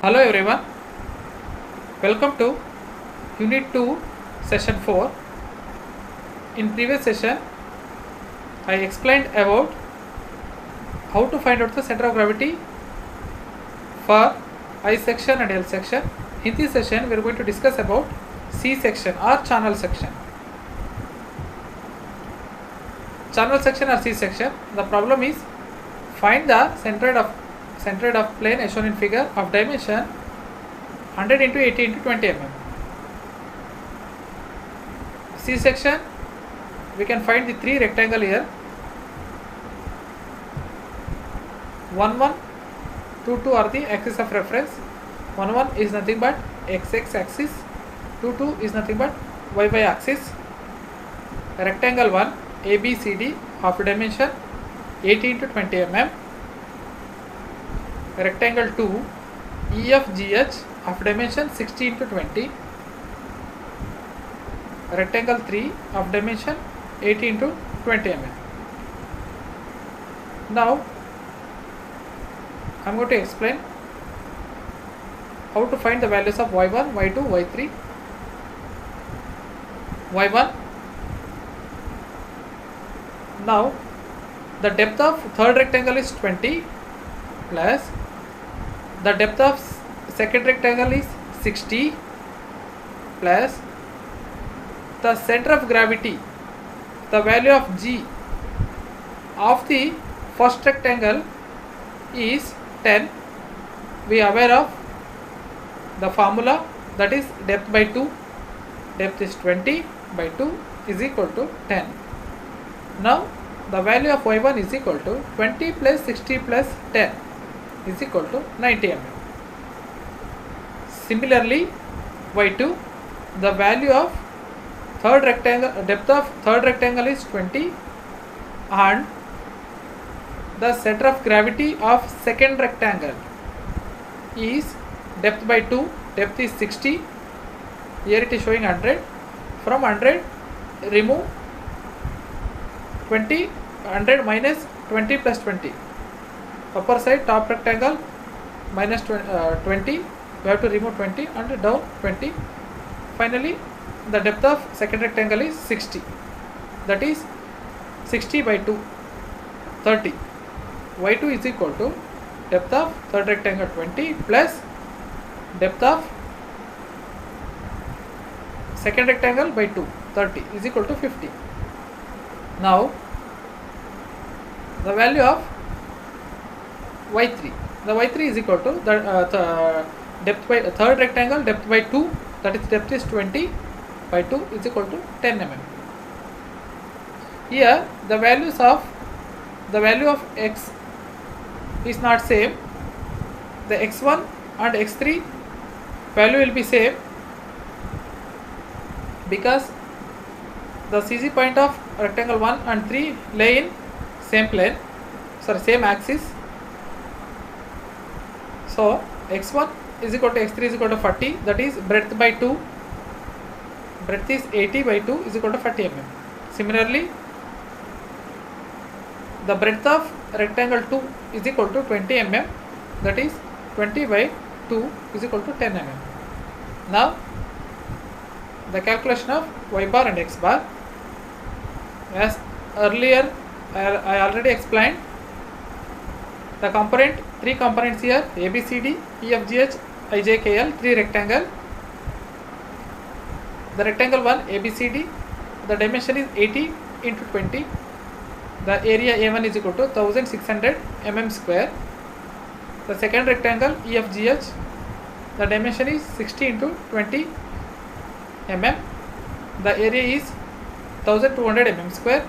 Hello everyone, welcome to Unit 2 Session 4. In previous session, I explained about how to find out the center of gravity for I section and L section. In this session, we are going to discuss about C section or channel section. Channel section or C section, the problem is find the centroid of plane as shown in figure of dimension 100 into 80 into 20 mm. C section, we can find the three rectangle here. 1 1, 2 2 are the axis of reference. 1 1 is nothing but x axis, 2 2 is nothing but y axis. Rectangle 1 ABCD of dimension 80 into 20 mm. Rectangle 2 EFGH of dimension 60 into 20. Rectangle 3 of dimension 80 into 20 mm. Now I am going to explain how to find the values of y1, y2, y3. y1, now the depth of third rectangle is 20 plus the depth of second rectangle is 60 plus the center of gravity, the value of G of the first rectangle is 10. We are aware of the formula, that is depth by 2, depth is 20 by 2 is equal to 10. Now the value of y1 is equal to 20 plus 60 plus 10 is equal to 90 mm. Similarly, y2, the value of third rectangle, depth of third rectangle is 20 and the center of gravity of second rectangle is depth by 2, depth is 60, here it is showing 100. From 100 remove 20, 100 minus 20 plus 20, upper side top rectangle minus 20, we have to remove 20 and down 20. Finally the depth of second rectangle is 60, that is 60 by 2, 30. y2 is equal to depth of third rectangle 20 plus depth of second rectangle by 2, 30 is equal to 50. Now the value of y3, the y3 is equal to the depth by third rectangle depth by 2, that is depth is 20 by 2 is equal to 10 mm. Here the value of x is not same. The x1 and x3 value will be same because the CG point of rectangle 1 and 3 lay in same plane, same axis. So x1 is equal to x3 is equal to 40, that is breadth by 2, breadth is 80 by 2 is equal to 40 mm. Similarly, the breadth of rectangle 2 is equal to 20 mm, that is 20 by 2 is equal to 10 mm. Now the calculation of y bar and x bar, as earlier I already explained, the component, three components here, ABCD, EFGH, IJKL, three rectangle. The rectangle 1 ABCD, the dimension is 80 into 20. The area A1 is equal to 1600 mm square. The second rectangle EFGH, the dimension is 60 into 20 mm. The area is 1200 mm square.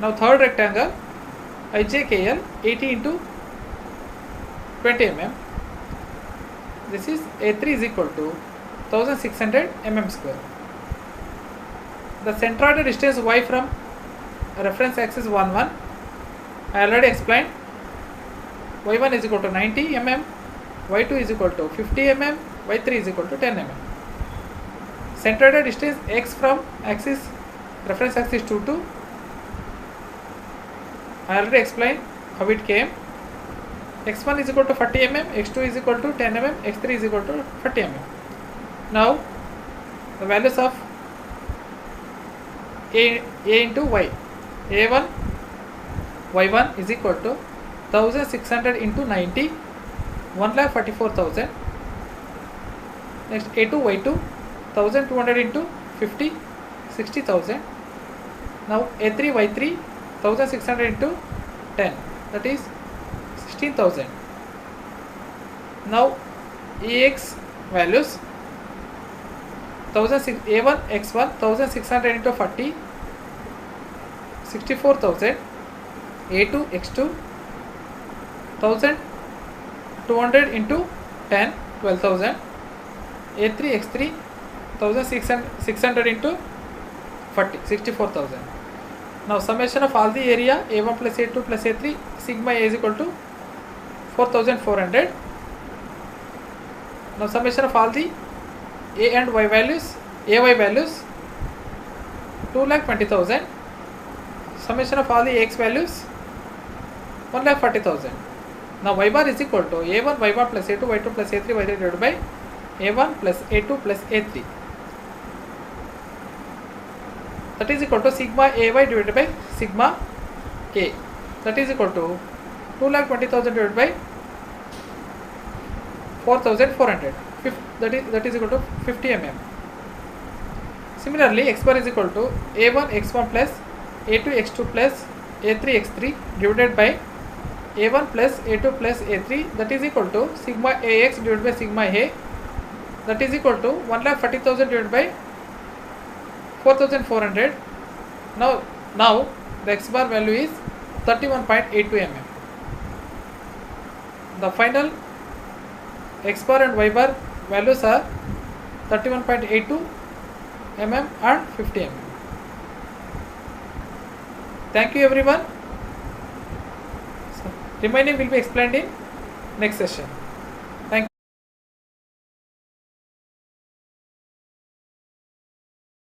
Now third rectangle IJKL, 80 into 20 mm. This is A3 is equal to 1600 mm square. The centroidal distance y from reference axis 1 1, I already explained. y1 is equal to 90 mm, y2 is equal to 50 mm, y3 is equal to 10 mm. Centroidal distance x from axis reference axis 2 to, I already explained how it came. x1 is equal to 40 mm, x2 is equal to 10 mm, x3 is equal to 40 mm. Now the values of a into y, a1 y1 is equal to 1600 into 90, 1,44,000. Next a2 y2 1200 into 50, 60,000. Now a3 y3 1600 into 10, that is 16,000. Now ex values a1 x1 1600 into 40, 64,000. a2 x2 1200 into 10, 12,000. a3 x3 1600 into 40, 64,000. Now summation of all the area a1 plus a2 plus a3 sigma a is equal to 4,400. Now summation of all the a and y values, ay values 2,20,000. Summation of all the x values 1,40,000. Now y bar is equal to a1 y1 plus a2 y2 plus a3 y3 divided by a1 plus a2 plus a3. That is equal to sigma ay divided by sigma a. That is equal to 2,20,000 divided by 4,400. That is equal to 50 mm. Similarly, x bar is equal to a1 x1 plus a2 x2 plus a3 x3 divided by a1 plus a2 plus a3, that is equal to sigma ax divided by sigma a, that is equal to 1,40,000 divided by 4,400. Now the x bar value is 31.82 mm. The final x bar and y bar values are 31.82 mm and 50 mm. Thank you everyone. So, remaining will be explained in next session.